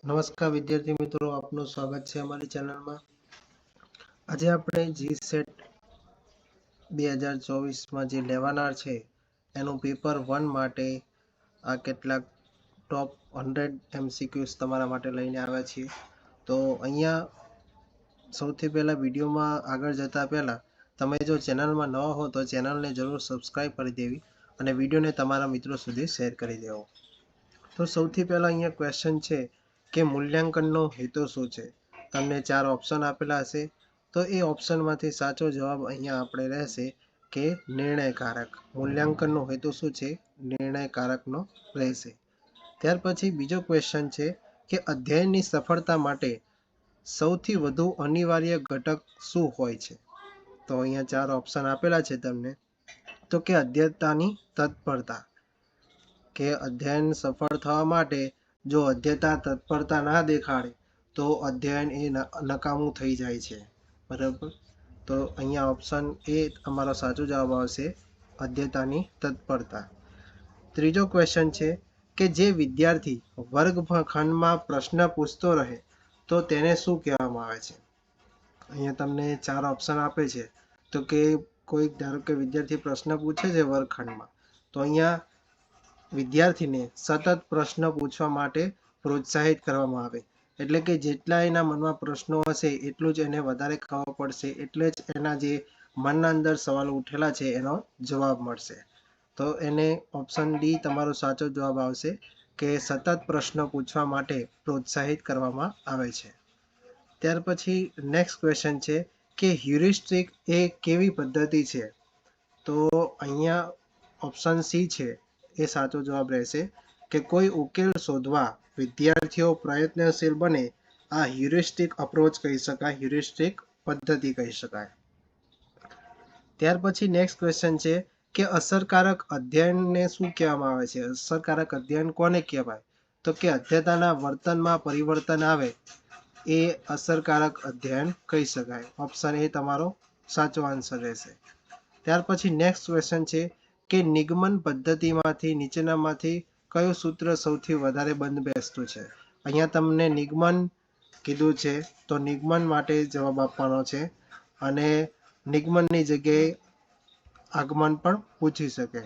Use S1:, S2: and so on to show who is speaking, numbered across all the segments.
S1: નમસ્કાર વિદ્યાર્થી મિત્રો, આપનું સ્વાગત છે અમારી ચેનલમાં. આજે આપણે જીસેટ 2024માં જે લેવાનાર છે એનું પેપર 1 માટે આ કેટલાક ટોપ 100 MCQs તમારા માટે લઈને આવ્યા છીએ. તો અહીંયા સૌથી પહેલાં વિડીયોમાં આગળ જતા પહેલાં તમે જો ચેનલમાં નવા હો તો ચેનલને જરૂર સબસ્ક્રાઈબ કરી દેવી અને વિડીયોને તમારા મિત્રો સુધી શેર કરી દેવો. તો સૌથી પહેલાં અહીંયા ક્વેશ્ચન છે કે મૂલ્યાંકનનો હેતુ શું છે. તમને 4 ઓપ્શન આપેલા હશે, તો એ ઓપ્શનમાંથી સાચો જવાબ અહીંયા આપણે રહેશે કે નિર્ણયકારક. મૂલ્યાંકનનો હેતુ શું છે? નિર્ણયકારકનો રહેશે. ત્યાર પછી બીજો ક્વેશ્ચન છે કે અધ્યયનની સફળતા માટે સૌથી વધુ અનિવાર્ય ઘટક શું હોય છે. તો અહીંયા 4 ઓપ્શન આપેલા છે તમને. તો કે અધ્યયતાની તત્પરતા, કે અધ્યયન સફળ થવા માટે જો અધ્યયતા તત્પરતા ના દેખાડે તો અધ્યયન એ નકામું થઈ જાય છે. બરાબર, તો અહીંયા ઓપ્શન એ અમારો સાચો જવાબ આવશે, અધ્યયતાની તત્પરતા. ત્રીજો ક્વેશ્ચન છે કે જે વિદ્યાર્થી વર્ગખંડમાં પ્રશ્ન પૂછતો રહે તો તેને શું કહેવામાં આવે છે. અહીંયા તમને 4 ઓપ્શન આપે છે. તો કે કોઈ ધારો કે વિદ્યાર્થી પ્રશ્ન પૂછે છે વર્ગખંડમાં, તો અહીંયા વિદ્યાર્થીને સતત પ્રશ્ન પૂછવા માટે પ્રોત્સાહિત કરવામાં આવે. એટલે કે જેટલા એના મનમાં પ્રશ્નો હશે એટલું જ એને વધારે ખબર પડશે, એટલે જ એના જે મનના અંદર સવાલો ઉઠેલા છે એનો જવાબ મળશે. તો એને ઓપ્શન ડી તમારો સાચો જવાબ આવશે કે સતત પ્રશ્નો પૂછવા માટે પ્રોત્સાહિત કરવામાં આવે છે. ત્યાર પછી નેક્સ્ટ ક્વેશ્ચન છે કે હ્યુરિસ્ટિક એ કેવી પદ્ધતિ છે. તો અહીંયા ઓપ્શન સી છે એ સાચો જવાબ રહેશે કે કોઈ ઉકેલ શોધવા વિદ્યાર્થીઓ પ્રયત્નશીલ બને આ હ્યુરિસ્ટિક અપ્રોચ કહી શકાય, હ્યુરિસ્ટિક પદ્ધતિ કહી શકાય. ત્યાર પછી નેક્સ્ટ ક્વેશ્ચન છે કે અસરકારક અધ્યયનને શું કહેવામાં આવે છે. અસરકારક અધ્યયન કોને કહેવાય. તો કે અધ્યયતાના વર્તનમાં પરિવર્તન આવે એ અસરકારક અધ્યયન કહી શકાય. ઓપ્શન એ તમારો સાચો આન્સર રહેશે. ત્યાર પછી નેક્સ્ટ ક્વેશ્ચન છે કે નિગમન પદ્ધતિમાંથી નીચેનામાંથી કયું સૂત્ર સૌથી વધારે બંધ બેસતું છે. અહીંયા તમને નિગમન કીધું છે, તો નિગમન માટે જવાબ આપવાનો છે અને નિગમનની જગ્યાએ આગમન પણ પૂછી શકે.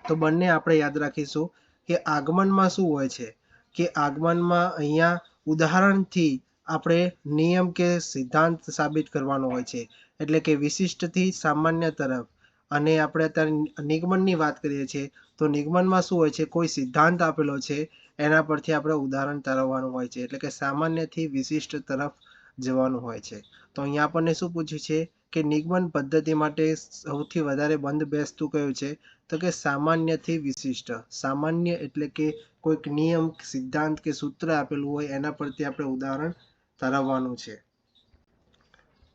S1: તો બંને આપણે યાદ રાખીશું કે આગમનમાં શું હોય છે કે આગમનમાં અહીંયા ઉદાહરણથી આપણે નિયમ કે સિદ્ધાંત સાબિત કરવાનો હોય છે. એટલે કે વિશિષ્ટથી સામાન્ય તરફ. અને આપણે અત્યારે નિગમનની વાત કરીએ છીએ તો નિગમનમાં શું હોય છે, કોઈ સિદ્ધાંત આપેલો છે એના પરથી આપણે ઉદાહરણ તારવવાનું હોય છે. એટલે કે સામાન્યથી વિશિષ્ટ તરફ જવાનું હોય છે. તો અહીંયા આપણને શું પૂછ્યું છે કે નિગમન પદ્ધતિ માટે સૌથી વધારે બંધ બેસતું કયું છે. તો કે સામાન્યથી વિશિષ્ટ. સામાન્ય એટલે કે કોઈક નિયમ, સિદ્ધાંત કે સૂત્ર આપેલું હોય એના પરથી આપણે ઉદાહરણ તારવવાનું છે.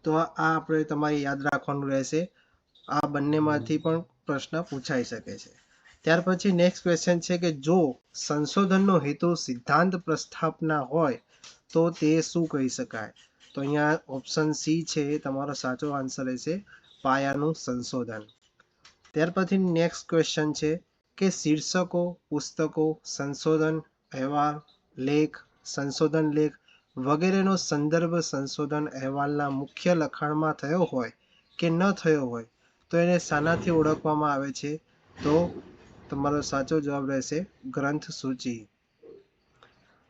S1: તો આ આપણે તમારે યાદ રાખવાનું રહેશે. આ બંનેમાંથી પણ પ્રશ્ન પૂછાઈ શકે છે. ત્યાર પછી નેક્સ્ટ ક્વેશ્ચન છે કે જો સંશોધનનો હેતુ સિદ્ધાંત પ્રસ્થાપના હોય તો તે શું કહી શકાય. તો અહીંયા ઓપ્શન સી છે એ તમારો સાચો આન્સર રહેશે, પાયાનું સંશોધન. ત્યાર પછી નેક્સ્ટ ક્વેશ્ચન છે કે શીર્ષકો, પુસ્તકો, સંશોધન અહેવાલ, લેખ, સંશોધન લેખ વગેરેનો સંદર્ભ સંશોધન અહેવાલના મુખ્ય લખાણમાં થયો હોય કે ન થયો હોય તો એને શાનાથી ઓળખવામાં આવે છે. તો તમારો સાચો જવાબ રહેશે ગ્રંથ સૂચિ.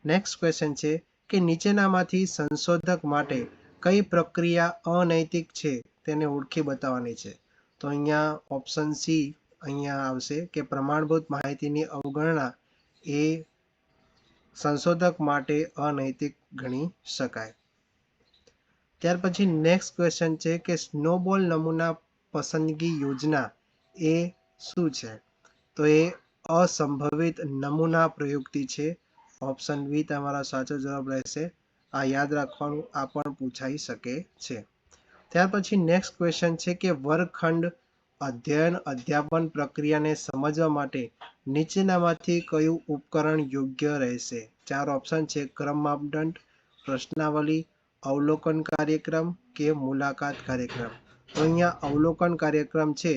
S1: નેક્સ્ટ ક્વેશ્ચન છે કે નીચેનામાંથી સંશોધક માટે કઈ પ્રક્રિયા અનૈતિક છે તેને ઓળખી બતાવવાની છે. તો અહીંયા ઓપ્શન સી અહીંયા આવશે કે પ્રમાણભૂત માહિતીની અવગણના એ સંશોધક માટે અનૈતિક ગણી શકાય. ત્યાર પછી નેક્સ્ટ ક્વેશ્ચન છે કે સ્નોબોલ નમૂના પસંદગી યોજના એ શું છે. તો એ અસંભવિત નમૂના પ્રયુક્તિ છે. ઓપ્શન બી તમારા સાચો જવાબ રહેશે. આ યાદ રાખવાનું, આ પણ પૂછાઈ શકે છે. ત્યાર પછી નેક્સ્ટ ક્વેશ્ચન છે કે વર્ગખંડ અધ્યયન અધ્યાપન પ્રક્રિયાને સમજવા માટે નીચેનામાંથી કયું ઉપકરણ યોગ્ય રહેશે. 4 ઓપ્શન છે, ક્રમ માપદંડ, પ્રશ્નાવલી, અવલોકન કાર્યક્રમ કે મુલાકાત કાર્યક્રમ. તો અહીંયા અવલોકન કાર્યક્રમ છે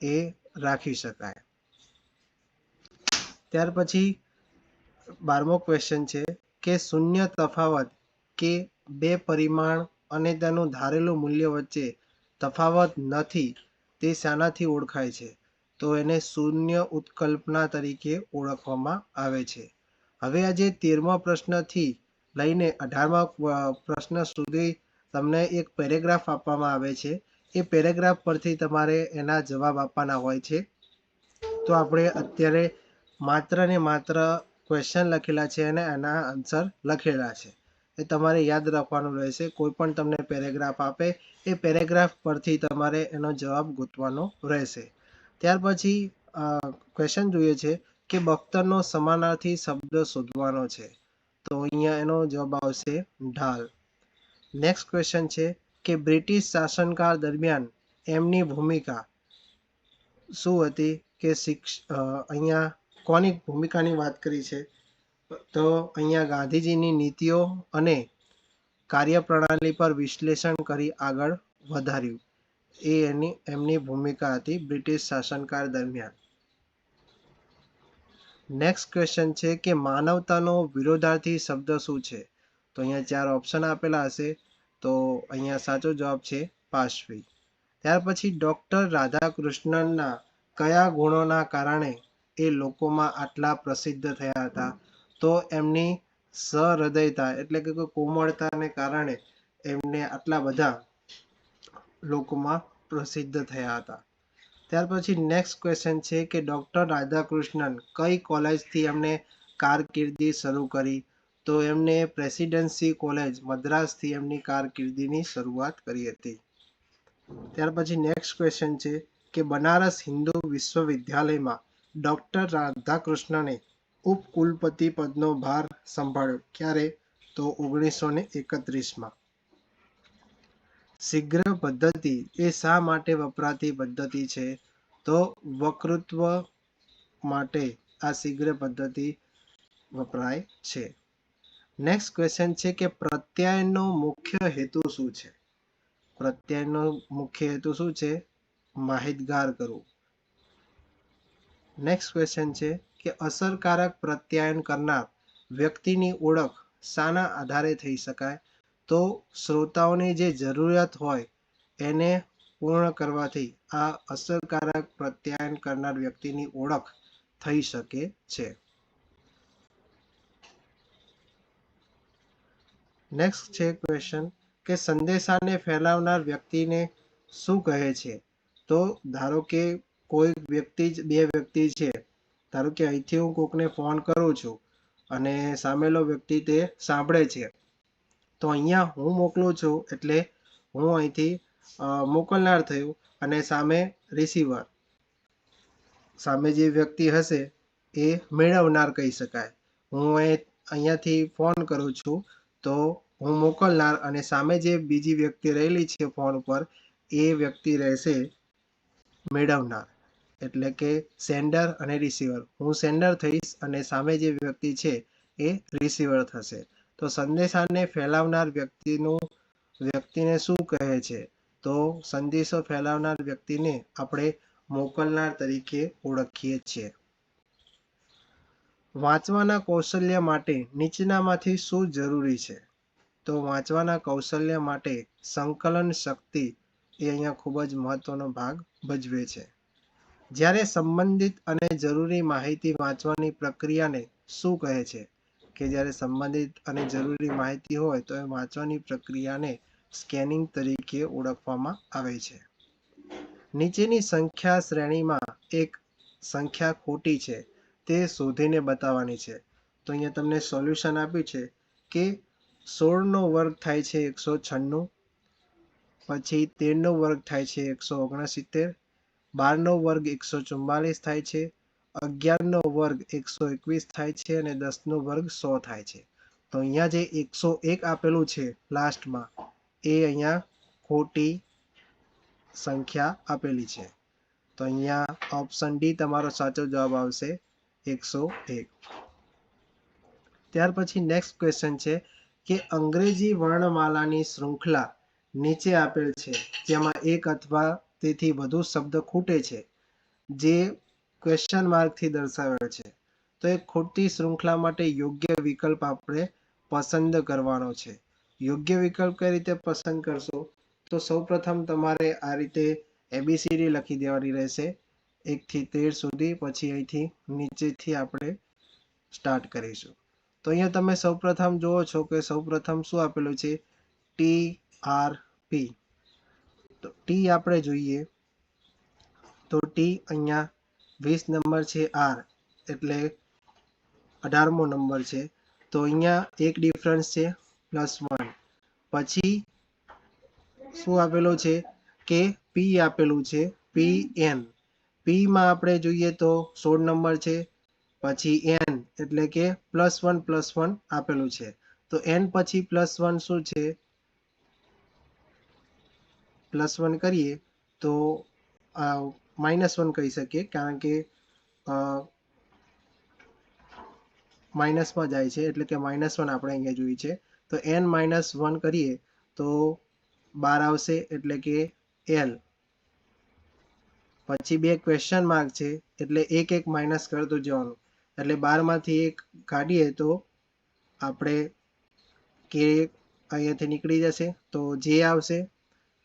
S1: એ રાખી શકાય. ત્યાર પછી 12મો ક્વેશ્ચન છે કે શૂન્ય તફાવત કે બે પરિમાણ અને તેનું ધારેલું મૂલ્ય વચ્ચે તફાવત નથી તે શાનાથી ઓળખાય છે? તો એને શૂન્ય ઉત્કલ્પના તરીકે ઓળખવામાં આવે છે. હવે આ જે 13મા પ્રશ્નથી લઈને 18મા પ્રશ્ન સુધી તમને એક પેરેગ્રાફ આપવામાં આવે છે. એ પેરેગ્રાફ પરથી તમારે એના જવાબ આપવાના હોય છે. તો આપણે અત્યારે માત્ર ને માત્ર ક્વેશ્ચન લખેલા છે અને એના આન્સર લખેલા છે. એ તમારે યાદ રાખવાનું રહેશે. કોઈ પણ તમને પેરેગ્રાફ આપે એ પેરેગ્રાફ પરથી તમારે એનો જવાબ ગોતવાનો રહેશે. ત્યાર પછી ક્વેશ્ચન જોઈએ છે કે બખ્તરનો સમાનાર્થી શબ્દ શોધવાનો છે. તો અહીંયા એનો જવાબ આવશે ઢાલ. નેક્સ્ટ ક્વેશ્ચન છે કે બ્રિટિશ શાસનકાળ દરમિયાન એમની ભૂમિકા શું હતી? કે અહીંયા કોની ભૂમિકાની વાત કરી છે? તો અહીંયા ગાંધીજીની નીતિઓ અને કાર્યપ્રણાલી પર વિશ્લેષણ કરી આગળ વધાર્યું. એ એમની ભૂમિકા હતી બ્રિટિશ શાસનકાળ દરમિયાન. નેક્સ્ટ ક્વેશ્ચન છે કે માનવતાનો વિરોધાર્થી શબ્દ શું છે? તો અહીંયા 4 ઓપ્શન આપેલા હશે. તો અહીંયા સાચો જવાબ છે પાશવી. ત્યાર પછી ડૉક્ટર રાધાકૃષ્ણનના કયા ગુણોના કારણે એ લોકોમાં આટલા પ્રસિદ્ધ થયા હતા? તો એમની સહૃદયતા એટલે કે કોમળતાને કારણે એમને આટલા બધા લોકોમાં પ્રસિદ્ધ થયા હતા. ત્યાર પછી નેક્સ્ટ ક્વેશ્ચન છે કે ડૉક્ટર રાધાકૃષ્ણન કઈ કોલેજથી એમને કારકિર્દી શરૂ કરી? તો એમને પ્રેસિડેન્સી કોલેજ મદ્રાસથી એમની કારકિર્દીની શરૂઆત કરી હતી. ત્યાર પછી નેક્સ્ટ ક્વેશ્ચન છે કે બનારસ હિન્દુ વિશ્વવિદ્યાલયમાં ડૉક્ટર રાધાકૃષ્ણને ઉપકુલપતિ પદનો ભાર સંભાળ્યો ક્યારે? તો 1931માં. શીઘ્ર પદ્ધતિ એ શા માટે વપરાતી પદ્ધતિ છે? તો વકૃત્વ માટે આ શીઘ્ર પદ્ધતિ વપરાય છે. નેક્સ્ટ ક્વેશ્ચન છે કે પ્રત્યાયનનો મુખ્ય હેતુ શું છે? પ્રત્યાયનનો મુખ્ય હેતુ શું છે? માહિતગાર કરવું. નેક્સ્ટ ક્વેશ્ચન છે કે અસરકારક પ્રત્યાયન કરનાર વ્યક્તિની ઓળખ શાના આધારે થઈ શકાય? તો શ્રોતાઓની જે જરૂરિયાત હોય એને પૂર્ણ કરવાથી આ અસરકારક પ્રત્યાયન કરનાર વ્યક્તિની ઓળખ થઈ શકે છે. નેક્સ્ટ છે ક્વેશ્ચન કે સંદેશાને ફેલાવનાર વ્યક્તિને શું કહે છે? તો ધારો કે કોઈ વ્યક્તિ બે વ્યક્તિ છે. ધારો કે અહીંથી હું કોકને ફોન કરું છું અને સામેલો વ્યક્તિ તે સાંભળે છે. તો અહીંયા હું મોકલું છું એટલે હું અહીંથી મોકલનાર થયું અને સામે રિસીવર, સામે જે વ્યક્તિ હશે એ મેળવનાર કહી શકાય. હું અહીંયાથી ફોન કરું છું તો હું મોકલનાર અને સામે જે બીજી વ્યક્તિ રહેલી છે ફોન ઉપર એ વ્યક્તિ રહેશે મેળવનાર. એટલે કે સેન્ડર અને રિસીવર. હું સેન્ડર થઈશ અને સામે જે વ્યક્તિ છે એ રિસીવર થશે. તો સંદેશાને ફેલાવનાર વ્યક્તિને શું કહે છે? તો સંદેશો ફેલાવનાર વ્યક્તિને આપણે મોકલનાર તરીકે ઓળખીએ છીએ. વાંચવાના કૌશલ્ય માટે નીચેનામાંથી શું જરૂરી છે? તો વાંચવાના કૌશલ્ય માટે સંકલન શક્તિ એ અહીંયા ખૂબ જ મહત્વનો ભાગ ભજવે છે. જ્યારે સંબંધિત અને જરૂરી માહિતી વાંચવાની પ્રક્રિયાને શું કહે છે? કે જ્યારે સંબંધિત અને જરૂરી માહિતી હોય તો એ વાંચવાની પ્રક્રિયાને સ્કેનિંગ તરીકે ઓળખવામાં આવે છે. નીચેની સંખ્યા શ્રેણીમાં એક સંખ્યા ખોટી છે તે શોધીને બતાવવાની છે. તો અહીંયા તમને સોલ્યુશન આપ્યું છે કે 16નો વર્ગ થાય છે 196, પછી 13નો વર્ગ થાય છે 169, 12નો વર્ગ 144 થાય છે, 11નો વર્ગ 121 થાય છે અને 10નો વર્ગ 100 થાય છે. તો અહીંયા જે 101 આપેલું છે લાસ્ટમાં એ અહીંયા ખોટી સંખ્યા આપેલી છે. તો અહીંયા ઓપ્શન ડી તમારો સાચો જવાબ આવશે 101. ત્યાર પછી નેક્સ્ટ ક્વેશ્ચન છે કે અંગ્રેજી વર્ણમાલાની શૃંખલા નીચે આપેલ છે જેમાં એક અથવા તેથી વધુ શબ્દ ખૂટે છે જે ક્વેશ્ચન માર્કથી દર્શાવેલ છે. તો એ ખોટી શૃંખલા માટે યોગ્ય વિકલ્પ આપણે પસંદ કરવાનો છે. યોગ્ય વિકલ્પ કઈ રીતે પસંદ કરશો? તો સૌપ્રથમ તમારે આ રીતે ABCD લખી દેવાની રહેશે 1 થી 13 સુધી. પછી અહીંથી નીચેથી આપણે સ્ટાર્ટ કરીશું. તો અહીંયા તમે સૌપ્રથમ જુઓ છો કે સૌપ્રથમ શું આપેલું છે? TRP. તો T આપણે જોઈએ તો T અહીંયા 20 નંબર છે, R એટલે 18મો નંબર છે. તો અહીંયા એક ડિફરન્સ છે +1. પછી શું આપેલું છે કે P આપેલું છે, PN. P માં આપણે જોઈએ તો 16 નંબર છે. પછી N એટલે કે +1 આપેલું છે. તો N પછી +1 શું છે? +1 કરીએ તો -1 કહી શકીએ, કારણ કે માઇનસમાં જાય છે એટલે કે -1 આપણે અહીંયા જોઈએ છે. તો N-1 કરીએ તો 12 આવશે એટલે કે L. પછી બે ક્વેશ્ચન માર્ક છે એટલે એક માઇનસ કરતું જવાનું. એટલે 12 માંથી 1 કાઢીએ તો આપણે કે અહીંયાથી નીકળી જશે તો J આવશે.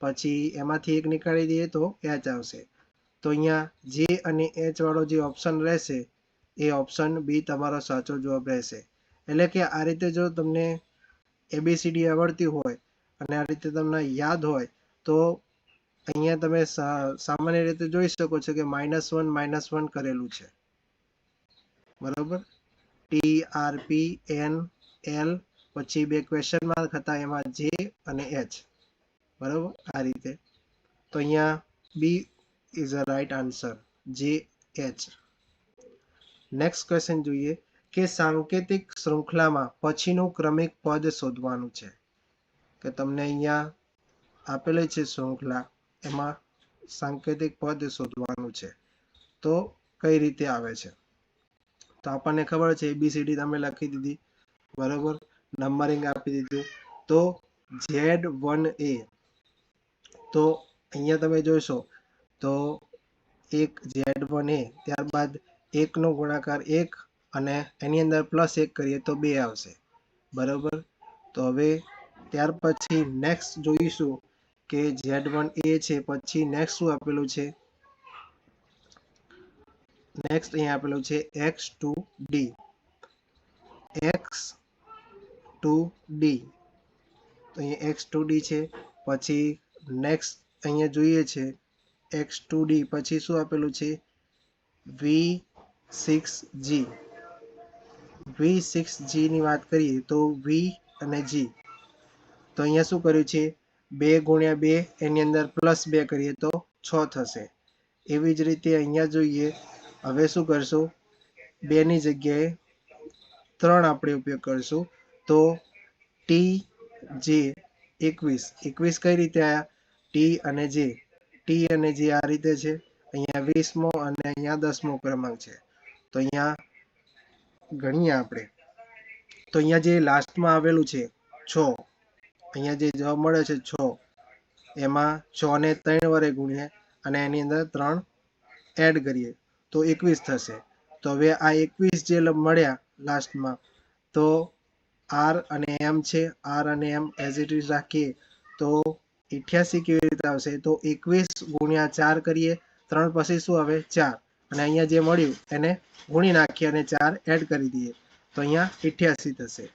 S1: પછી એમાંથી 1 નીકાળી દઈએ તો H આવશે. તો અહીંયા J અને H વાળો જે ઓપ્શન રહેશે એ ઓપ્શન બી તમારો સાચો જવાબ રહેશે. એટલે કે આ રીતે જો તમને ABCD આવડતી હોય અને આ રીતે તમને યાદ હોય તો અહીંયા તમે સામાન્ય રીતે જોઈ શકો છો કે -1 કરેલું છે. બરાબર. TRP, N, L, પછી બે ક્વેશ્ચન માર્ક હતા એમાં J અને H. બરાબર, આ રીતે. તો અહીંયા B is a right answer, JH. Next question જોઈએ કે સાંકેતિક શૃંખલામાં પછીનું ક્રમિક પદ શોધવાનું છે. કે તમને અહીંયા આપેલી છે શૃંખલા, એમાં સાંકેતિક પદ શોધવાનું છે. તો કઈ રીતે આવે છે? તો આપણને ખબર છે ABCD તમે લખી દીધી, બરાબર, નંબરિંગ આપી દીધું. તો Z1A. તો અહીંયા તમે જોશો તો એક Z1A, ત્યારબાદ 1 નો ગુણાકાર 1 અને એની અંદર +1 કરીએ તો 2 આવશે. બરાબર. તો હવે ત્યાર પછી નેક્સ્ટ જોઈશું કે Z1A છે. પછી નેક્સ્ટ શું આપેલું છે? નેક્સ્ટ અહીંયા આપેલું છે X2D. X2D. તો અહીંયા X2D છે. પછી નેક્સ્ટ અહીંયા જોઈએ છે X2D પછી શું આપેલું છે? V6G. V6G ની વાત કરીએ તો V અને G. તો અહીંયા શું કર્યું છે? 2 × 2 એની અંદર +2 કરીએ તો 6 થશે. એવી જ રીતે અહીંયા જોઈએ. હવે શું કરશું? 2 ની જગ્યાએ 3 આપણે ઉપયોગ કરશું. તો TJ 21 કઈ રીતે આયા? T અને J. T અને J આ રીતે છે. અહીંયા 20મો અને અહીંયા 10મો ક્રમાંક છે. તો અહીંયા ગણીએ આપણે. તો અહીંયા જે લાસ્ટમાં આવેલું છે 6, અહીંયા જે જવાબ મળે છે 6, એમાં 6 ને 3 વડે ગુણીએ અને એની અંદર 3 એડ કરીએ તો 21 થશે. તો હવે આ 21 જે મળ્યા લાસ્ટમાં, તો R અને M છે, R અને M એઝ ઇટ ઇઝ રાખીએ તો 88 કેવી રીતે આવશે? તો 21 × 4 કરીએ, 3 પછી શું આવે? 4, અને અહીંયા જે મળ્યું એને ગુણી નાખીએ અને 4 એડ કરી દઈએ તો અહીંયા 88 થશે.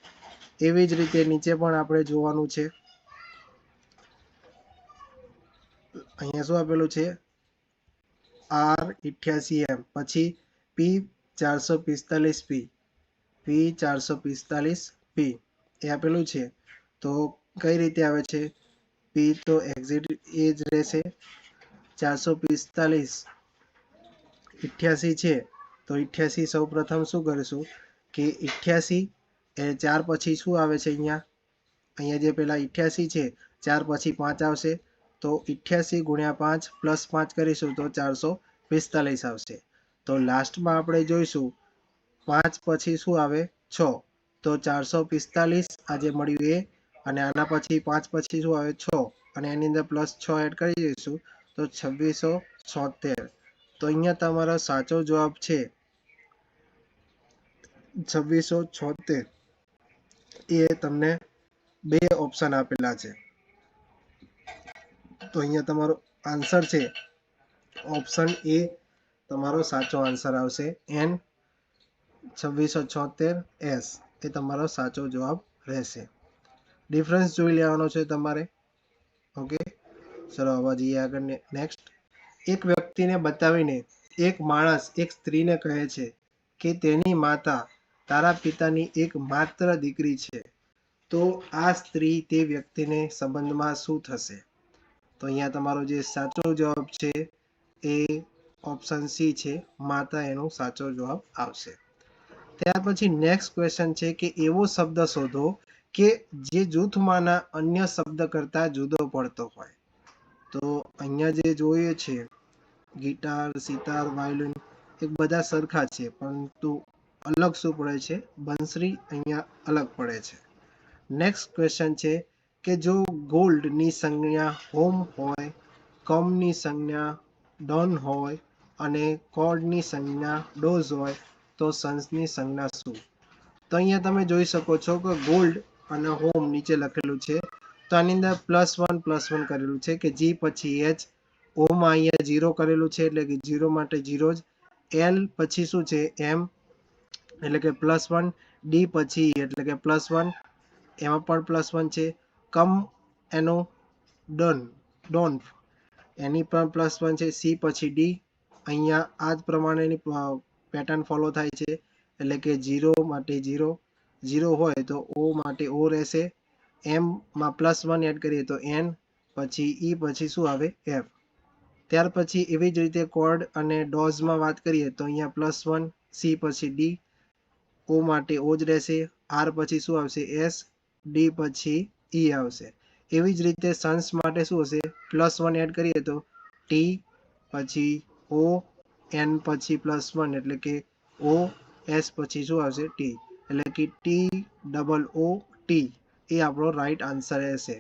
S1: એવી જ રીતે નીચે પણ આપણે જોવાનું છે. અહીંયા શું આપેલું છે? R88M. પછી P445P. P445P એ આપેલું છે. તો કઈ રીતે આવે છે? P તો એક્ઝેક્ટ એ જ રહેશે. 445 88 છે. તો 88 સૌ પ્રથમ શું કરીશું કે 88 એ 4 પછી શું આવે છે? અહીંયા જે પેલા 88 છે, 4 પછી 5 આવશે. તો 88 × 5 +5 કરીશું તો 445 આવશે. તો લાસ્ટમાં આપણે જોઈશું 5 પછી શું આવે? 6. તો 445 આજે મળ્યું એ, અને આના પછી 5 પછી શું આવે? 6, અને એની અંદર +6 એડ કરી દઈશું તો 2676. તો અહીંયા તમારો સાચો જવાબ છે 2676. એ તમને બે ઓપ્શન આપેલા છે. તો અહીંયા તમારો આન્સર છે ઓપ્શન એ તમારો સાચો આન્સર આવશે. એન 2676S એ તમારો સાચો જવાબ રહેશે. ડિફરન્સ જોઈ લેવાનો છે તમારે. ઓકે, ચલો આવવા જઈએ આગળ. નેક્સ્ટ, એક વ્યક્તિને બતાવીને એક માણસ એક સ્ત્રીને કહે છે કે તેની માતા તારા પિતાની એક માત્ર દીકરી છે. તો આ સ્ત્રી તે વ્યક્તિને સંબંધમાં શું થશે? તો અહીંયા તમારો જે સાચો જવાબ છે એ ઓપ્શન સી છે, માતા એનો સાચો જવાબ આવશે. ત્યાર પછી નેક્સ્ટ ક્વેશ્ચન છે કે એવો શબ્દ શોધો કે જે જૂથમાંના અન્ય શબ્દ કરતા જુદો પડતો હોય. તો અહીંયા જે જોઈએ છે ગિટાર, સિતાર, વાયોલિન એ બધા સરખા છે, પરંતુ અલગ શું પડે છે? બંસરી અહીંયા અલગ પડે છે. નેક્સ્ટ ક્વેશ્ચન છે કે જો ગોલ્ડની સંજ્ઞા હોમ હોય, કમની સંજ્ઞા ડોન હોય અને કોડની સંજ્ઞા ડોઝ હોય તો સન્સની સંજ્ઞા શું? તો અહીંયા તમે જોઈ શકો છો કે ગોલ્ડ અને હોમ નીચે લખેલું છે. તો આની અંદર +1 કરેલું છે કે જી પછી એચ, ઓમાં અહીંયા 0 કરેલું છે એટલે કે 0 માટે 0 જ, એલ પછી શું છે? એમ એટલે કે +1, ડી પછી એટલે કે +1 એમાં પણ +1 છે, કમ એનો ડોન એની પણ +1 છે, સી પછી ડી અહીંયા આ જ પ્રમાણેની પેટર્ન ફોલો થાય છે એટલે કે 0 માટે 0, 0 હોય તો ઓ માટે ઓ રહેશે, એમ માં +1 એડ કરીએ તો એન, પછી ઈ પછી શું આવે? એફ. ત્યાર પછી એવી જ રીતે કોડ અને ડોઝમાં વાત કરીએ તો અહીંયા +1, સી પછી ડી, ઓ માટે ઓ જ રહેશે, આર પછી શું આવશે? એસ, ડી પછી ઈ આવશે. એવી જ રીતે સન્સ માટે શું હશે? +1 એડ કરીએ તો ટી પછી ઓ, એન પછી +1 એટલે કે ઓ, એસ પછી શું આવશે? ટી એટલે કે TOOT એ આપણો રાઈટ આન્સર રહેશે.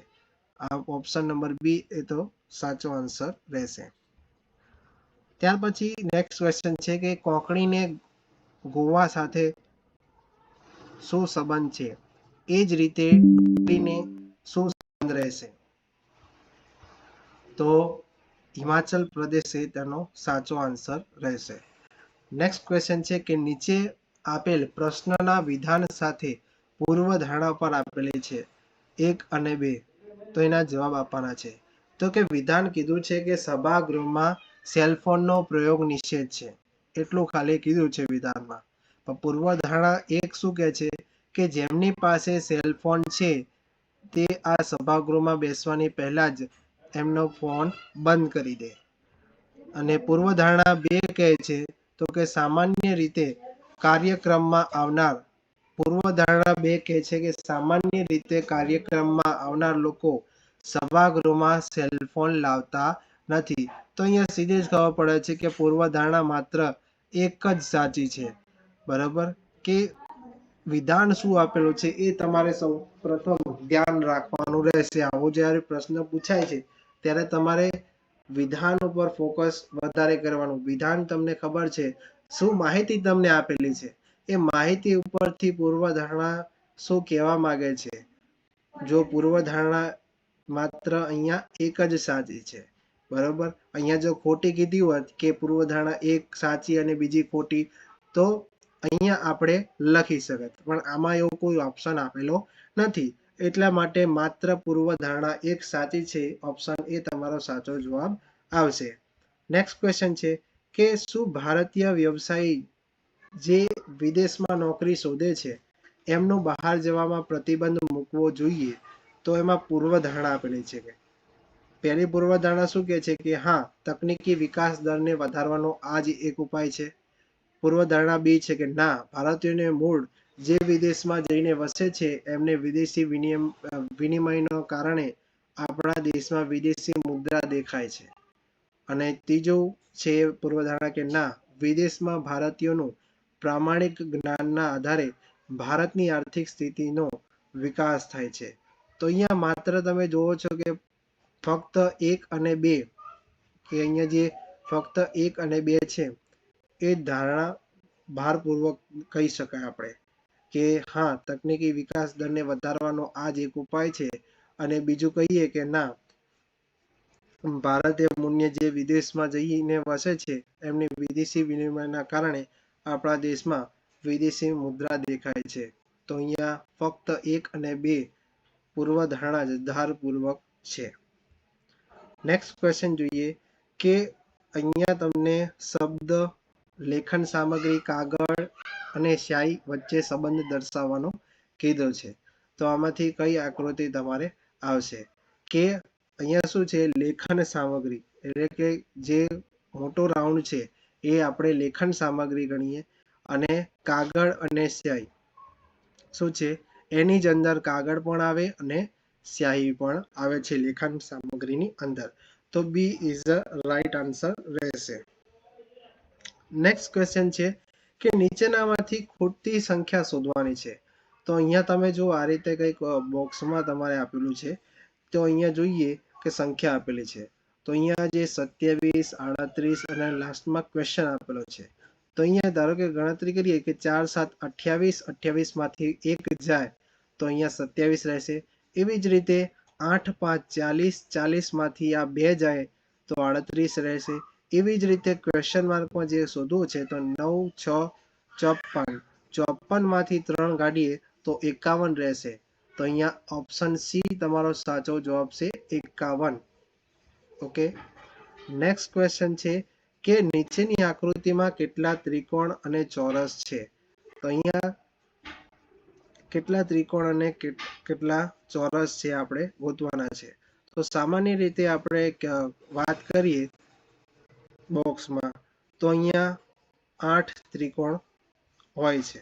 S1: આ ઓપ્શન નંબર બી એ તો સાચો આન્સર રહેશે. ત્યાર પછી નેક્સ્ટ ક્વેશ્ચન છે કે કોંકણીને ગોવા સાથે શું સંબંધ છે? એ જ રીતે ડોંગરીને શું સંબંધ રહેશે? તો હિમાચલ પ્રદેશ એ તેનો સાચો આન્સર રહેશે. નેક્સ્ટ ક્વેશ્ચન છે કે નીચે આપેલ પ્રશ્નના વિધાન સાથે પૂર્વધારણા પર આપેલી છે 1 અને 2, તો એના જવાબ આપવાના છે. તો કે વિધાન કીધું છે કે સભાગૃહમાં સેલફોનનો પ્રયોગ નિષેધ છે, એટલું ખાલી કીધું છે વિધાનમાં. પણ પૂર્વધારણા 1 શું કહે છે કે જેમની પાસે સેલફોન છે તે આ સભાગૃહમાં બેસવાની પહેલા જ એમનો ફોન બંધ કરી દે. અને પૂર્વધારણા 2 કહે છે તો કે સામાન્ય રીતે કાર્યક્રમમાં આવનાર, પૂર્વધારણા 2 કહે છે કે સામાન્ય રીતે કાર્યક્રમમાં આવનાર લોકો સભાગૃહમાં સેલફોન લાવતા નથી. તો અહીંયા સીધી જ ખબર પડે છે કે પૂર્વધારણા માત્ર એક જ સાચી છે. બરાબર, કે વિધાન શું આપેલું છે એ તમારે સૌ પ્રથમ ધ્યાન રાખવાનું રહેશે. આવો જ્યારે પ્રશ્ન પૂછાય છે ત્યારે તમારે વિધાન ઉપર ફોકસ વધારે કરવાનું. વિધાન તમને ખબર છે શું માહિતી તમને આપેલી છે, એ માહિતી ઉપરથી પૂર્વધારણા શું કહેવા માંગે છે. જો પૂર્વધારણા માત્ર અહીંયા એક જ સાચી છે, બરોબર, અહીંયા જો ખોટી કીધી હોત કે પૂર્વધારણા 1 સાચી અને બીજી ખોટી, તો અહીંયા આપણે લખી શકત, પણ આમાં એવો કોઈ ઓપ્શન આપેલો નથી. એટલા માટે માત્ર પૂર્વધારણા 1 સાચી છે, ઓપ્શન એ તમારો સાચો જવાબ આવશે. નેક્સ્ટ ક્વેશ્ચન છે કે શું ભારતીય વ્યવસાયી જે વિદેશમાં નોકરી શોધે છે એમનો બહાર જવામાં પ્રતિબંધ મૂકવો જોઈએ? તો એમાં પૂર્વધારણા આપેલી છે. પહેલી પૂર્વધારણા શું કહે છે કે હા, તકનીકી વિકાસ દરને વધારવાનો આ જ એક ઉપાય છે. પૂર્વધારણા 2 છે કે ના, ભારતીયોને મૂળ જે વિદેશમાં જઈને વસે છે એમને વિદેશી વિનિમયનો કારણે આપણા દેશમાં વિદેશી મુદ્રા દેખાય છે. અને ત્રીજું છે પૂર્વધારણા કે ના, વિદેશમાં ભારતીયોનું પ્રામાણિક જ્ઞાનના આધારે ભારતની આર્થિક સ્થિતિનો વિકાસ થાય છે. તો અહીંયા માત્ર તમે જોવો છો કે ફક્ત 1 અને 2, કે અહીંયા જે ફક્ત 1 અને 2 છે એ ધારણા ભારપૂર્વક કહી શકાય આપણે. કે હા તકનીકી વિકાસ દરને વધારવાનો આ જ એક ઉપાય છે, અને બીજું કહીએ કે ના ભારતીય મૂલ્ય જે વિદેશમાં જઈને વસે છે એમની વિદેશી વિનિમયના કારણે આપણા દેશમાં વિદેશી મુદ્રા દેખાય છે. તો અહીંયા ફક્ત 1 અને 2 પૂર્વધારણા જ ધારપૂર્વક છે. નેક્સ્ટ ક્વેશ્ચન જોઈએ કે અહીંયા તમને શબ્દ, લેખન સામગ્રી, કાગળ અને સ્યાહી વચ્ચે સંબંધ દર્શાવવાનો કીધો છે. તો આમાંથી કઈ આકૃતિ તમારે આવશે કે અહીંયા શું છે, લેખન સામગ્રી એટલે કે જે મોટો રાઉન્ડ છે એ આપણે લેખન સામગ્રી ગણીએ, અને કાગળ અને સ્યાહી શું છે, એની જ અંદર કાગળ પણ આવે અને સ્યાહી પણ આવે છે લેખન સામગ્રીની અંદર. તો B is the right answer રહેશે. નેક્સ્ટ ક્વેશ્ચન છે કે નીચેનામાંથી ખોટી સંખ્યા શોધવાની છે. તો અહીંયા તમે જો આ રીતે કંઈક બોક્સમાં તમારે આપેલું છે, તો અહીંયા જોઈએ કે સંખ્યા આપેલી છે. તો અહીંયા જે 27, 38 અને લાસ્ટમાં ક્વેશ્ચન આપેલો છે. તો અહીંયા ધારો કે ગણતરી કરીએ કે 4, 7, 28, 28 માંથી 1 જાય તો અહીંયા 27 રહેશે. એવી જ રીતે 8, 5, 40, 40 માંથી આ 2 જાય તો 38 રહેશે. એવી જ રીતે ક્વેશ્ચન માર્કમાં જે શોધવું છે તો 9, 6, 54, 54 માંથી 3 કાઢીએ તો 51 રહેશે. તો અહીંયા ઓપ્શન સી તમારો સાચો જવાબ છે, 51. ઓકે. નેક્સ્ટ ક્વેશ્ચન છે કે નીચેની આકૃતિમાં કેટલા ત્રિકોણ અને ચોરસ છે. તો અહીંયા કેટલા ત્રિકોણ અને કેટલા ચોરસ છે આપણે ગોતવાના છે. તો સામાન્ય રીતે આપણે વાત કરીએ બોક્સમાં તો અહીંયા 8 ત્રિકોણ હોય છે,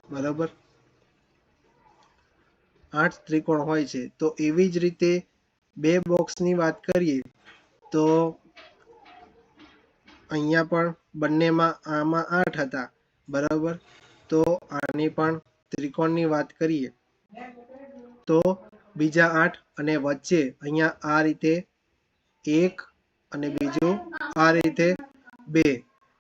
S1: બરાબર, 8 ત્રિકોણ હોય છે. તો એવી જ રીતે બે બોક્સની વાત કરીએ તો અહીંયા પણ બંનેમાં આમાં 8 હતા, બરાબર. તો આની પણ ત્રિકોણની વાત કરીએ તો બીજા 8 અને વચ્ચે અહીંયા આ રીતે 1 અને બીજું આ રીતે 2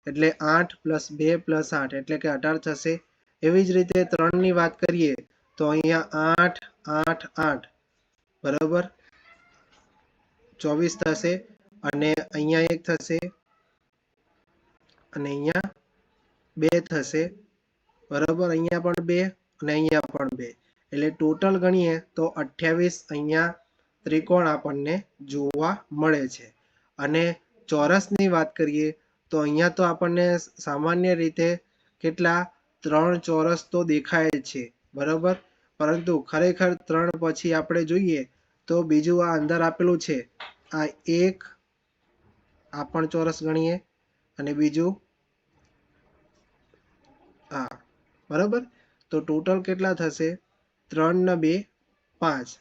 S1: એટલે 8 + 2 + 8 એટલે કે 18 થશે. એવી જ રીતે 3 ની વાત કરીએ તો અહીંયા 8, 8, 8 બરાબર 24 થશે, અને અહીંયા 1 થશે અને અહીંયા 2 થશે, બરાબર. અહીંયા પણ 2 અને અહીંયા પણ 2 એટલે ટોટલ ગણીએ તો 28 અહીંયા ત્રિકોણ આપણને જોવા મળે છે. અને ચોરસની વાત કરીએ તો અહીંયા તો આપણને સામાન્ય રીતે કેટલા 3 ચોરસ તો દેખાય છે, બરાબર. પરંતુ ખરેખર 3 પછી આપણે જોઈએ તો બીજું આ અંદર આપેલું છે આ 1, આ પણ ચોરસ ગણીએ, અને બીજું આ, બરાબર. તો ટોટલ કેટલા થશે, 3 ને 2 5,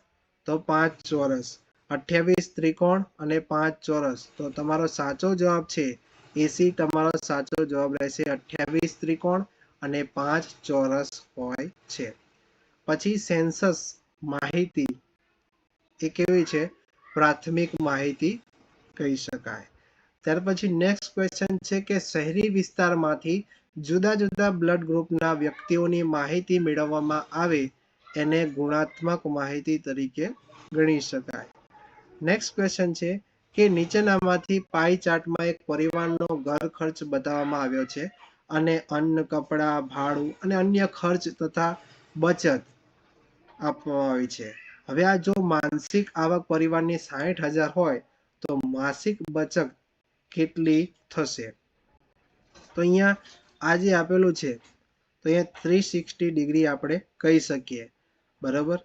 S1: તો 5 ચોરસ, 28 ત્રિકોણ અને 5 ચોરસ. તો તમારો સાચો જવાબ છે એસી, તમારો સાચો જવાબ રહેશે. 28 ત્રિકોણ અને 5 ચોરસ હોય છે. પછી સેન્સસ માહિતી એ કેવી છે, પ્રાથમિક માહિતી કહી શકાય. ત્યાર પછી નેક્સ્ટ ક્વેશ્ચન છે કે શહેરી વિસ્તારમાંથી જુદા જુદા બ્લડ ગ્રુપના વ્યક્તિઓની માહિતી મેળવવામાં આવે એને ગુણાત્મક માહિતી તરીકે ગણી શકાય. નેક્સ્ટ ક્વેશ્ચન છે કે નીચેનામાંથી પાઈ ચાર્ટમાં એક પરિવારનો ઘર ખર્ચ બતાવવામાં આવ્યો છે, અને અન્ન, કપડાં, ભાડું અને અન્ય ખર્ચ તથા બચત આપવામાં આવી છે. હવે આ જો માનસિક આવક પરિવારની 60,000 હોય તો માસિક બચત કેટલી થશે. તો અહીંયા આ જે આપેલું છે તો અહીંયા 360 ડિગ્રી આપણે કહી શકીએ, બરાબર.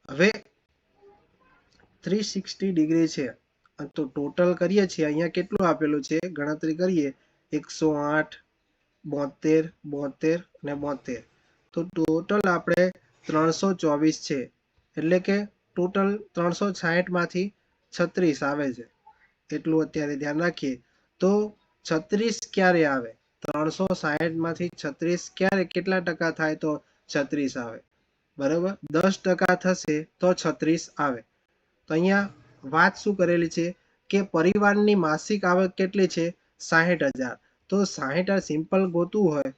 S1: હવે 360 ડિગ્રી છે તો ટોટલ કરીએ છીએ, અહીંયા કેટલું આપેલું છે ગણતરી કરીએ 108, 72, 72 અને 72. તો ટોટલ આપણે 324 છે, એટલે કે ટોટલ 360 માંથી 36 આવે છે, એટલું અત્યારે ધ્યાન રાખીએ. તો 36 ક્યારે આવે, 360 માંથી 36 ક્યારે કેટલા ટકા થાય તો 36 આવે, બરાબર. 10% થશે તો 36 આવે. તો અહીંયા વાત શું કરેલી છે કે પરિવારની માસિક આવક કેટલી છે, 60,000. તો 60,000 સિમ્પલ ગોતવું હોય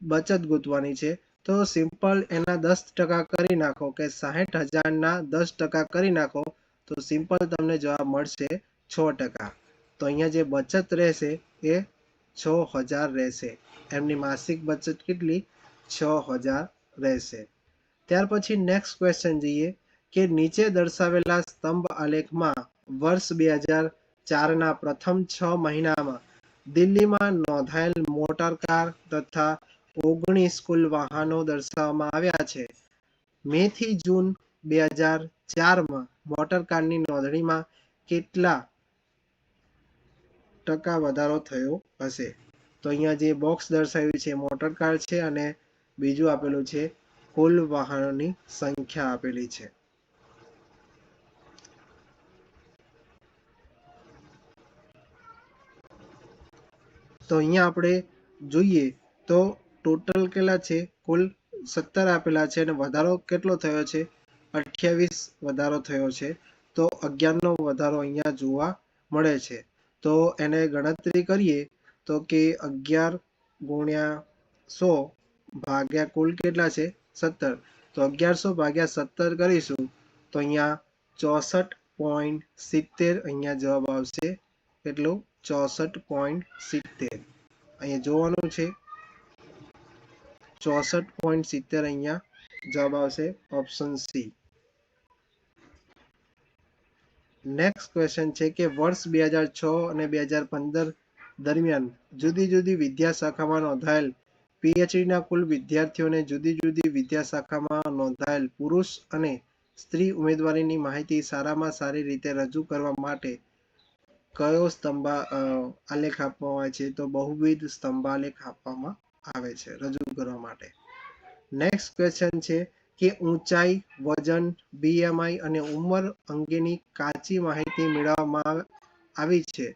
S1: બચત ગોતવાની છે. તો સિમ્પલ એના 10% કરી નાખો કે 60,000ના 10% કરી નાખો તો સિમ્પલ તમને જવાબ મળશે 6%. તો અહીંયા જે બચત રહેશે એ 6,000 રહેશે. એમની માસિક બચત કેટલી? 6,000 રહેશે. ત્યાર પછી નેક્સ્ટ ક્વેશ્ચન જોઈએ કે નીચે દર્શાવેલા સ્તંભ આલેખમાં વર્ષ 2004ના પ્રથમ 6 મહિનામાં દિલ્હીમાં નોંધાયેલ મોટર કાર તથા 19 કુલ વાહનો દર્શાવવામાં આવ્યા છે. મે થી જૂન 2004માં મોટર કારની નોંધણીમાં કેટલા ટકા વધારો થયો હશે? તો અહીંયા જે બોક્સ દર્શાવ્યું છે મોટર કાર છે અને બીજું આપેલું છે કુલ વાહનોની સંખ્યા આપેલી છે. તો અહીંયા આપણે જોઈએ તો ટોટલ કેટલા છે? કુલ 17 આપેલા છે અને વધારો કેટલો થયો છે? 28 વધારો થયો છે. તો 11નો વધારો અહીંયા જોવા મળે છે. તો એને ગણતરી કરીએ તો કે 11 ગુણ્યા 100 ભાગ્યા કુલ કેટલા છે? 17. તો 1100 ભાગ્યા 17 કરીશું તો અહીંયા 64.70 અહીંયા જવાબ આવશે. કેટલું? 64.70. અહીંયા જોવાનું છે 64.70 અહીંયા જવાબ આવશે ઓપ્શન સી. નેક્સ્ટ ક્વેશ્ચન છે કે વર્ષ 2006 અને 2015 દરમિયાન જુદી જુદી વિદ્યાશાખામાં નોંધાયેલ પીએચડીના કુલ વિદ્યાર્થીઓને જુદી જુદી વિદ્યાશાખામાં નોંધાયેલ પુરુષ અને સ્ત્રી ઉમેદવારીની માહિતી સારામાં સારી રીતે રજૂ કરવા માટે કયો આલેખ આપવામાં આવે છે? તો બહુવિધ સ્તંભાલેખ આપવામાં આવે છે રજૂ કરવા માટે. નેક્સ્ટ ક્વેશ્ચન છે કે ઊંચાઈ, વજન, બીએમઆઈ અને ઉંમર અંગેની કાચી માહિતી મેળવવામાં આવી છે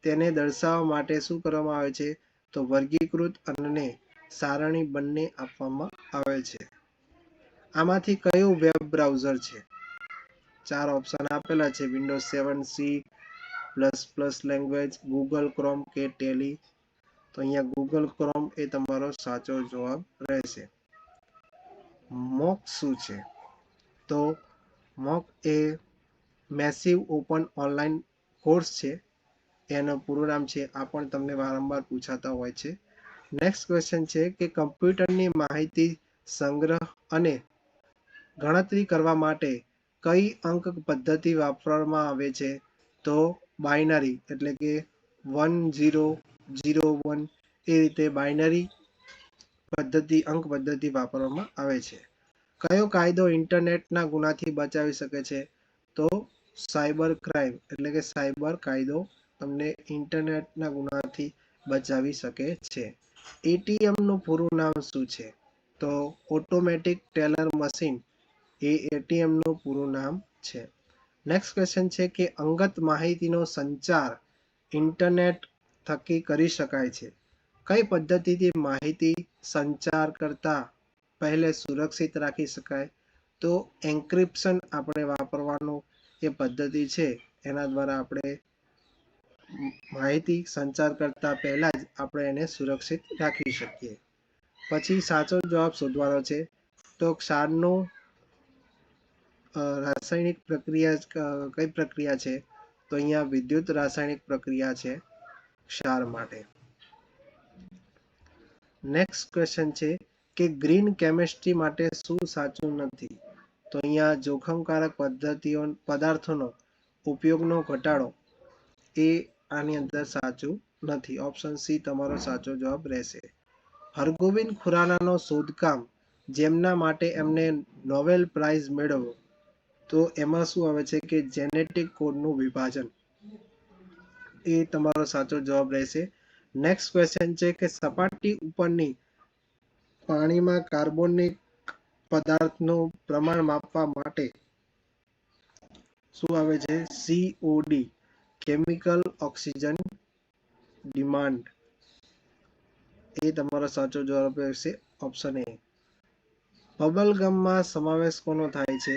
S1: તેને દર્શાવવા માટે શું કરવામાં આવે છે? તો વર્ગીકૃત અને સારણી બંને આપવામાં આવે છે. આમાંથી કયું વેબ બ્રાઉઝર છે? 4 ઓપ્શન આપેલા છે Windows 7, C plus plus language, Google chrome કે ટેલી. તો અહીંયા ગૂગલ ક્રોમ એ તમારો સાચો જવાબ રહેશે. મોક શું છે? તો મોક એ મેસિવ ઓપન ઓનલાઈન કોર્સ છે. એનું પૂરું નામ છે. આ પણ તમને વારંવાર પૂછાતા હોય છે. નેક્સ્ટ ક્વેશ્ચન છે કે કમ્પ્યુટરની માહિતી સંગ્રહ અને ગણતરી કરવા માટે કઈ અંક પદ્ધતિ વાપરવામાં આવે છે? તો બાઇનરી એટલે કે 1001 એ રીતે બાઇનરી પદ્ધતિ અંક પદ્ધતિ વાપરવામાં આવે છે. કયો કાયદો ઇન્ટરનેટના ગુનાથી બચાવી શકે છે? તો સાયબર ક્રાઇમ એટલે કે સાયબર કાયદો તમને ઇન્ટરનેટના ગુનાથી બચાવી શકે છે. એટીએમ નું પૂરું નામ શું છે? તો ઓટોમેટિક ટેલર મશીન એ એટીએમ નું પૂરું નામ છે. નેક્સ્ટ ક્વેશ્ચન છે કે અંગત માહિતીનો સંચાર ઇન્ટરનેટ થકી કરી શકાય છે. કઈ પદ્ધતિથી માહિતી સંચાર કરતા પહેલે સુરક્ષિત રાખી શકાય? તો એન્ક્રિપ્શન આપણે વાપરવાનું એ પદ્ધતિ છે. એના દ્વારા આપણે માહિતી સંચાર કરતા પહેલા જ આપણે એને સુરક્ષિત રાખી શકીએ. પછી સાચો જવાબ શોધવાનો છે. તો ક્ષારનું રાસાયણિક પ્રક્રિયા કઈ પ્રક્રિયા છે? તો અહીંયા વિદ્યુત રાસાયણિક પ્રક્રિયા છે ક્ષાર માટે. નેક્સ્ટ ક્વેશ્ચન છે કે ગ્રીન કેમિસ્ટ્રી માટે શું સાચું નથી? તો અહીંયા જોખમકારક પદાર્થોનો ઉપયોગનો ઘટાડો એ આની અંદર સાચું નથી. ઓપ્શન સી તમારો સાચો જવાબ રહેશે. હરગોવિંદ ખુરાનાનો શોધકામ જેમના માટે એમને નોબેલ પ્રાઇઝ મેળવ્યો તો એમાં શું આવે છે કે જેનેટિક કોડનું વિભાજન. એ તમારો સાચો જવાબ રહેશે. નેક્સ્ટ ક્વેશ્ચન છે કે સપાટી ઉપરની પાણીમાં કાર્બનિક પદાર્થનું પ્રમાણ માપવા માટે શું આવે છે? COD chemical oxygen demand. એ તમારો સાચો જવાબ રહેશે ઓપ્શન એ. બબલગમમાં સમાવેશ કોનો થાય છે?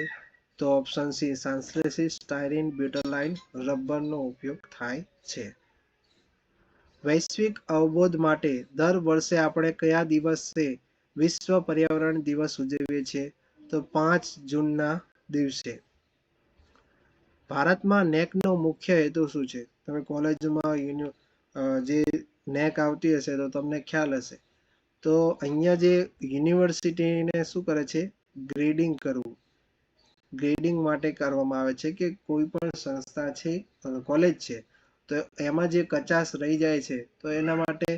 S1: તો ઓપ્શન સી ટ્રાન્સલેસિસ, સ્ટાયરીન, બ્યુટાલાઇન, રબરનો ઉપયોગ થાય છે. વૈશ્વિક અવબોધ માટે દર વર્ષે આપણે કયા દિવસે વિશ્વ પર્યાવરણ દિવસ ઉજવીએ છીએ? તો 5 જૂનના દિવસે. ભારતમાં નેકનો મુખ્ય હેતુ શું છે? તમે કોલેજમાં જે નેક આવતી હશે તો તમને ખ્યાલ હશે. તો અહીંયા જે યુનિવર્સિટીને શું કરે છે? ગ્રેડિંગ કરવું. ગ્રેડિંગ માટે કરવામાં આવે છે કે કોઈ પણ સંસ્થા છે, કોલેજ છે, તો એમાં જે કચાશ રહી જાય છે તો એના માટે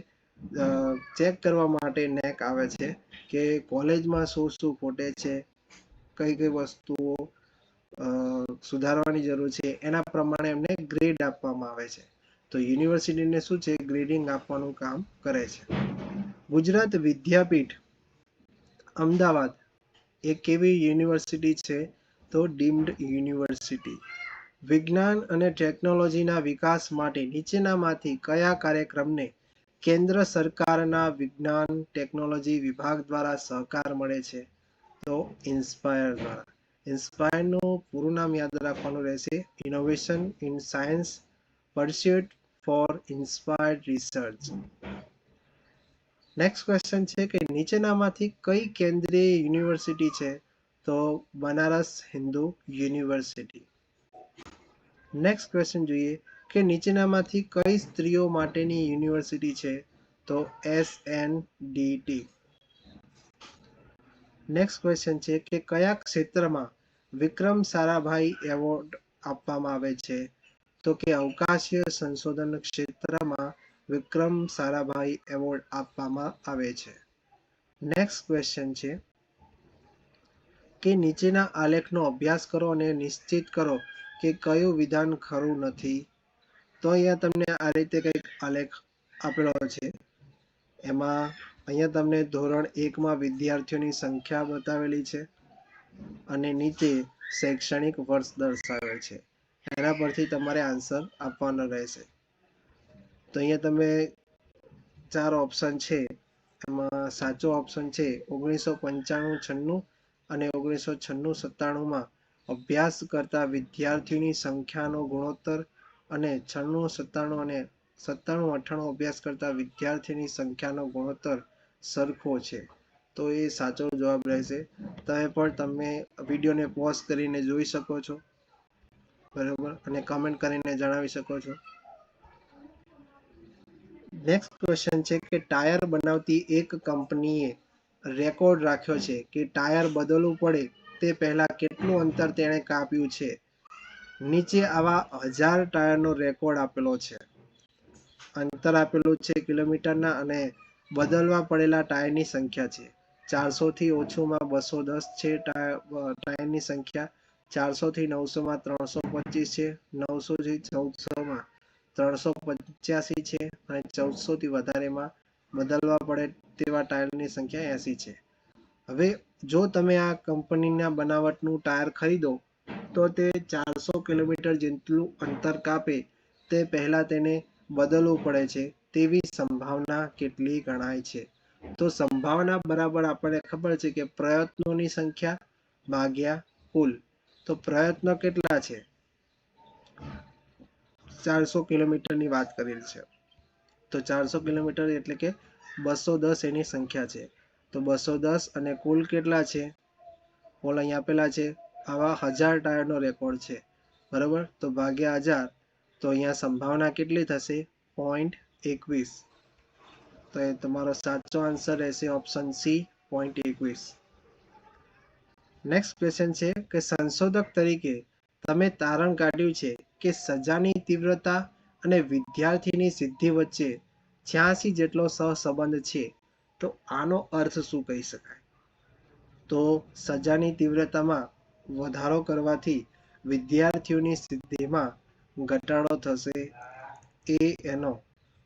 S1: ચેક કરવા માટે નેક આવે છે કે કોલેજમાં શું શું ખોટે છે, કઈ કઈ વસ્તુઓ સુધારવાની જરૂર છે, એના પ્રમાણે એમને ગ્રેડ આપવામાં આવે છે. તો યુનિવર્સિટીને શું છે? ગ્રેડિંગ આપવાનું કામ કરે છે. ગુજરાત વિદ્યાપીઠ અમદાવાદ એ કેવી યુનિવર્સિટી છે? તો ડીમ્ડ યુનિવર્સિટી. વિજ્ઞાન અને ટેકનોલોજીના વિકાસ માટે નીચેનામાંથી કયા કાર્યક્રમને કેન્દ્ર સરકારના વિજ્ઞાન ટેકનોલોજી વિભાગ દ્વારા સહકાર મળે છે? તો ઇન્સ્પાયર દ્વારા. ઇન્સ્પાયરનું પૂરું નામ યાદ રાખવાનું રહેશે, innovation in science pursuit for inspired research. Next question છે કે નીચેનામાંથી કઈ કેન્દ્રીય યુનિવર્સિટી છે? તો Banaras Hindu university. Next question જોઈએ કે નીચેનામાંથી કઈ સ્ત્રીઓ માટેની યુનિવર્સિટી છે? તો SNDT. નેક્સ્ટ ક્વેશ્ચન છે કે કયા ક્ષેત્રમાં વિક્રમ સારાભાઈ એવોર્ડ આપવામાં આવે છે? તો કે અવકાશીય સંશોધન ક્ષેત્રમાં વિક્રમ સારાભાઈ એવોર્ડ આપવામાં આવે છે. નેક્સ્ટ ક્વેશ્ચન છે કે નીચેના આલેખનો અભ્યાસ કરો અને નિશ્ચિત કરો કે કયું વિધાન ખરું નથી. તો અહીંયા તમને આ રીતે કંઈક આલેખ આપેલો છે. એમાં અહીંયા તમને ધોરણ 1માં વિદ્યાર્થીઓની સંખ્યા બતાવેલી છે અને નીચે શૈક્ષણિક વર્ષ દર્શાવેલ છે. એના પરથી તમારે આન્સર આપવાનો રહેશે. તો અહીંયા તમે 4 ઓપ્શન છે, એમાં સાચો ઓપ્શન છે 1995-96 અને 1996-97માં અભ્યાસ કરતા વિદ્યાર્થીઓની સંખ્યાનો ગુણોત્તર અને 96-97 અને 97-98 અભ્યાસ કરતા વિદ્યાર્થીની સંખ્યાનો ગુણોત્તર સરખો છે. તો એ સાચો જવાબ રહેશે. તમે વિડીયોને પોઝ કરીને જોઈ શકો છો, બરાબર, અને કમેન્ટ કરીને જણાવી શકો છો. નેક્સ્ટ ક્વેશ્ચન છે કે ટાયર બનાવતી એક કંપનીએ રેકોર્ડ રાખ્યો છે કે ટાયર બદલવું પડે તે પહેલા કેટલું અંતર તેણે કાપ્યું છે? નીચે આવા 1000 ટાયરનો રેકોર્ડ આપેલો છે. અંતર આપેલું છે કિલોમીટરના અને બદલવા પડેલા ટાયરની સંખ્યા છે. 400 થી ઓછુંમાં 210 છે ટાયરની સંખ્યા, 400 થી 900માં 325 છે, 900 થી 1400માં 385 છે અને 1400 થી વધારેમાં બદલવા પડે તેવા ટાયરની સંખ્યા 80 છે. હવે જો તમે આ કંપનીના બનાવટનું ટાયર ખરીદો તો તે 400 કિલોમીટર જેટલું અંતર કાપે તે પહેલા તેને બદલવું પડે છે તેવી સંભાવના કેટલી ગણાય છે? તો સંભાવના બરાબર આપણને ખબર છે કે પ્રયત્નોની સંખ્યા ભાગ્યા કુલ. તો પ્રયત્નો કેટલા છે? 400 કિલોમીટરની વાત કરેલ છે. તો 400 કિલોમીટર એટલે કે 210 એની સંખ્યા છે. તો 210 અને કુલ કેટલા છે? કુલ અહીંયા આપેલા છે. આવા 1000 ટાયરનો રેકોર્ડ છે, બરાબર. તો ભાગ્યા 1000, તો અહીંયા સંભાવના કેટલી થશે? 0.21. તો એ તમારો સાચો આન્સર રહેશે ઓપ્શન સી, 0.21. નેક્સ્ટ ક્વેશ્ચન છે કે સંશોધક તરીકે તમે તારણ કાઢ્યું છે કે સજાની તીવ્રતા અને વિદ્યાર્થીની સિદ્ધિ વચ્ચે 86 જેટલો સહસંબંધ છે. તો આનો અર્થ શું કહી શકાય? તો સજાની તીવ્રતામાં વધારો કરવાથી વિદ્યાર્થીઓની સિદ્ધિમાં ઘટાડો થશે, એ એનો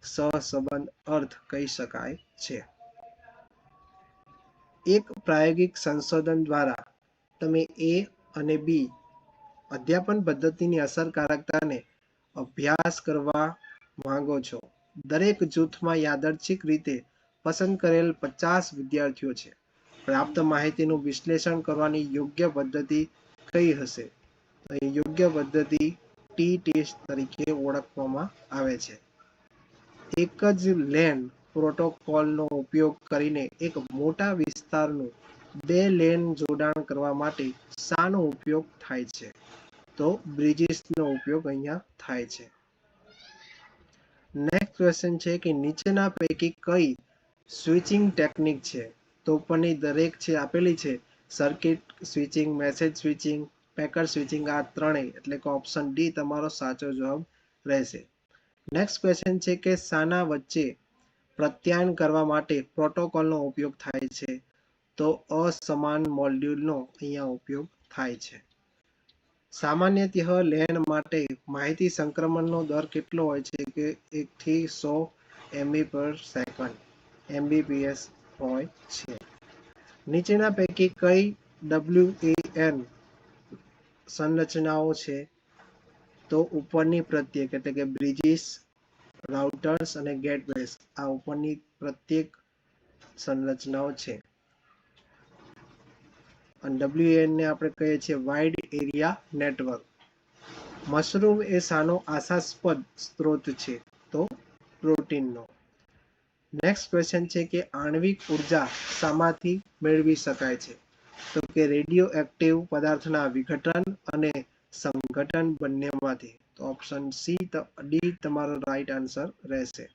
S1: સહસંબંધ અર્થ કહી શકાય છે. એક પ્રાયોગિક સંશોધન દ્વારા તમે A અને B અધ્યાપન પદ્ધતિની અસરકારકતાને અભ્યાસ કરવા માંગો છો. દરેક જૂથમાં યાદચ્છિક રીતે પસંદ કરેલ 50 વિદ્યાર્થીઓ છે. પ્રાપ્ત માહિતીનું વિશ્લેષણ કરવાની યોગ્ય પદ્ધતિ કઈ હશે? યોગ્ય પદ્ધતિ ટી ટેસ્ટ તરીકે ઓળખવામાં આવે છે. એક જ લેન પ્રોટોકોલનો ઉપયોગ કરીને એક મોટા વિસ્તારનું 2 લેન જોડાણ કરવા માટે શાનો ઉપયોગ થાય છે? તો બ્રિજીસનો ઉપયોગ અહીંયા થાય છે. નેક્સ્ટ ક્વેશ્ચન છે કે નીચેના પૈકી કઈ સ્વિચિંગ ટેકનિક છે? તો ઉપરની દરેક છે આપેલી છે circuit switching, message switching, packet switching, આ ત્રણેય એટલે કે ઓપ્શન ડી તમારો સાચો જવાબ રહેશે. નેક્સ્ટ ક્વેશ્ચન છે કે શાના વચ્ચે પ્રત્યાયન કરવા માટે પ્રોટોકોલનો ઉપયોગ થાય છે? તો અસમાન મોડ્યુલનો અહીંયા ઉપયોગ થાય છે. સામાન્યતઃ લેન માટે માહિતી સંક્રમણનો દર કેટલો હોય છે? કે 1 થી 100 MB/s હોય છે. નીચેના પૈકી કઈ WAN સંરચનાઓ છે? તો ઉપરની પ્રત્યેક એટલે કે બ્રિજીસ, રાઉટર્સ અને ગેટવેઝ, આ ઉપરની પ્રત્યેક સંરચનાઓ છે. અને WAN ને આપણે કહીએ છીએ વાઇડ એરિયા નેટવર્ક. મશરૂમ એ શાનો આશાસ્પદ સ્ત્રોત છે? તો પ્રોટીનનો. નેક્સ્ટ ક્વેશ્ચન છે કે આણ્વિક ઉર્જા શામાંથી મેળવી શકાય છે? તો કે રેડિયો એક્ટિવ પદાર્થના વિઘટન અને સંઘટન બંનેમાંથી. તો ઓપ્શન ડી તમારો રાઈટ આન્સર રહેશે.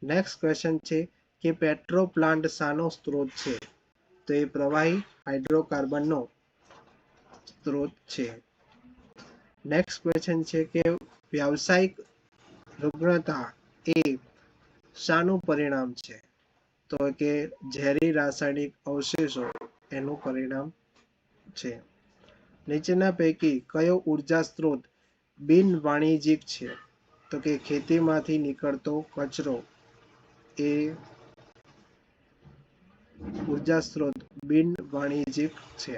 S1: નેક્સ્ટ ક્વેશ્ચન છે કે પેટ્રો પ્લાન્ટ શાનો સ્ત્રોત છે? તો એ પ્રવાહી હાઇડ્રોકાર્બનનો સ્ત્રોત છે. નેક્સ્ટ ક્વેશ્ચન છે કે વ્યાવસાયિક રુગ્ણતા એ શાનું પરિણામ છે? તો કે ઝેરી રાસાયણિક અવશેષો એનું પરિણામ છે. નીચેના પૈકી કયો ઉર્જા સ્ત્રોત બિન વાણિજ્યિક છે? તો કે ખેતીમાંથી નીકળતો કચરો એ ઉર્જા સ્ત્રોત બિન વાણિજ્યિક છે.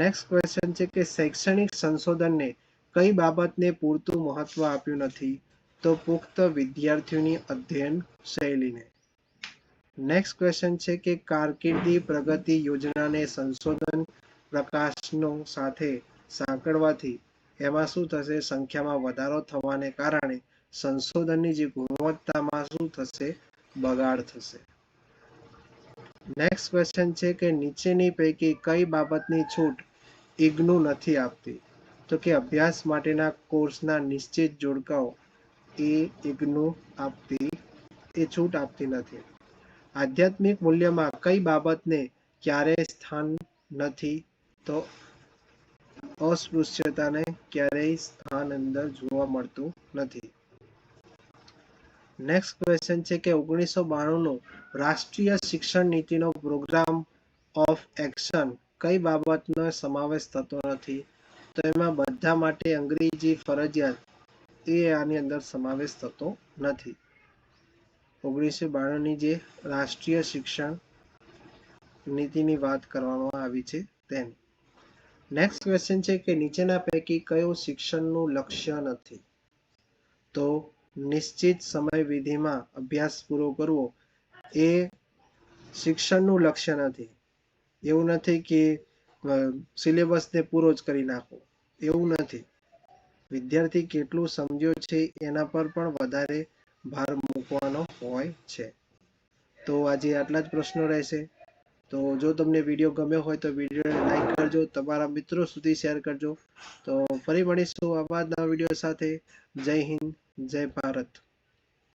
S1: નેક્સ્ટ ક્વેશ્ચન છે કે શૈક્ષણિક સંશોધનને કઈ બાબતને પૂરતું મહત્વ આપ્યું નથી? તો પુખ્ત વિદ્યાર્થીઓની અધ્યયન શૈલીને. નેક્સ્ટ ક્વેશ્ચન છે કે કારકિર્દી પ્રગતિ યોજનાને સંશોધન પ્રકાશનો સાથે સાંકળવાથી એમાં શું થશે? સંખ્યામાં વધારો થવાને કારણે સંશોધનની જે ગુણવત્તામાં શું થશે? બગાડ થશે. નેક્સ્ટ ક્વેશ્ચન છે કે નીચેની પૈકી કઈ બાબતની છૂટ ઇગ્નુ નથી આપતી? તો કે અભ્યાસ માટેના કોર્સના નિશ્ચિત જોડકાઓ એ ઇગ્નુ છૂટ આપતી નથી. આધ્યાત્મિક મૂલ્યમાં કઈ બાબતને ક્યારેય સ્થાન નથી? તો અસ્પૃશ્યતાને ક્યારેય સ્થાન અંદર જોવા મળતું નથી. નેક્સ્ટ ક્વેશ્ચન છે કે 1992નો રાષ્ટ્રીય શિક્ષણ નીતિનો પ્રોગ્રામ ઓફ એક્શન કઈ બાબતનો સમાવેશ થતો નથી? તો એમાં બધા માટે અંગ્રેજી ફરજિયાત એ આની અંદર સમાવેશ થતો નથી. 1992ની જે રાષ્ટ્રીય શિક્ષણ નીતિની વાત કરવામાં આવી છે તેની. નેક્સ્ટ ક્વેશ્ચન છે કે નીચેના પૈકી કયું શિક્ષણનું લક્ષ્ય નથી? તો નિશ્ચિત સમયવિધિમાં અભ્યાસ પૂરો કરવો એ શિક્ષણનું લક્ષ્ય નથી. એવું નથી કે સિલેબસને પૂરો જ કરી નાખો, એવું નથી. વિદ્યાર્થી કેટલું સમજ્યો છે એના પર પણ વધારે ભાર મૂકવાનો હોય છે. તો આજે આટલા જ પ્રશ્નો રહેશે. તો જો તમને વિડીયો ગમ્યો હોય તો વિડીયોને લાઈક કરજો, તમારા મિત્રો સુધી શેર કરજો. તો ફરી મળીશું આવા નવા વિડીયો સાથે. જય હિન્દ, જય ભારત.